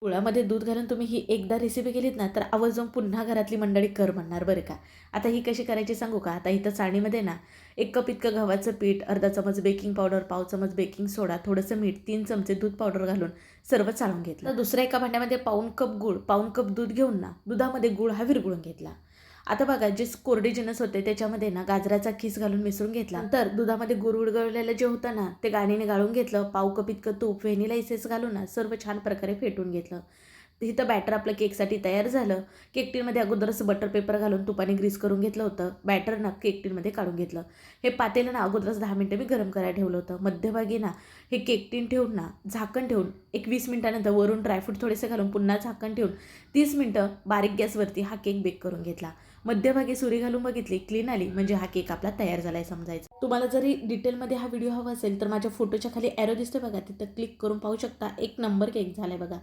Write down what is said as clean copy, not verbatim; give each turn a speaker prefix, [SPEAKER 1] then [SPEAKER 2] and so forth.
[SPEAKER 1] गुळामध्ये दूध घालून तुम्ही ही एकदा रेसिपी केलीत ना, तर आवर्जून पुन्हा घरातली मंडळी कर म्हणणार बरं का. आता ही कशी करायची सांगू का? आता इथं चाळणीमध्ये ना 1 कप इतकं गव्हाचं पीठ, अर्धा चमच बेकिंग पावडर, पाव चमच बेकिंग सोडा, थोडंसं मीठ, 3 चमचे दूध पावडर घालून सर्व चाळून घेतलं. तर दुसऱ्या एका भांड्यामध्ये पाऊण कप गूळ, पाऊण कप दूध घेऊन ना दुधामध्ये गूळ हा विरघळून घेतला. आता बघा जे कोरडे जिन्नस होते त्याच्यामध्ये ना गाजराचा खीस घालून मिसळून घेतला. नंतर दुधामध्ये गूळ विरघळलेलं जे होतं ना ते गाळणीने गाळून घेतलं. पाव कप इतकं तूप, व्हॅनिला इसेन्स घालून ना सर्व छान प्रकारे फेटून घेतलं. इथं बॅटर आपलं केकसाठी तयार झालं. केक टीनमध्ये अगोदरच बटर पेपर घालून तुपाने ग्रीस करून घेतलं होतं. बॅटर ना केक टीनमध्ये काढून घेतलं. हे पातेलं ना अगोदरच 10 मिनिटं मी गरम करायला ठेवलं होतं. मध्यभागी ना हे केक टीन ठेवून ना झाकण ठेवून एक 20 मिनिटानंतर वरून ड्रायफ्रूट थोडेसे घालून पुन्हा झाकण ठेवून 30 मिनिटं बारीक गॅसवरती हा केक बेक करून घेतला. मध्यभागी सुरी घालून बघितली, क्लीन आली म्हणजे हा केक आपला तयार झाला आहे समजायचा. तुम्हाला जरी डिटेलमध्ये हा व्हिडिओ हवा असेल तर माझ्या फोटोच्या खाली ॲरो दिसतो बघा, तिथं क्लिक करून पाहू शकता. एक नंबर केक झालाय बघा.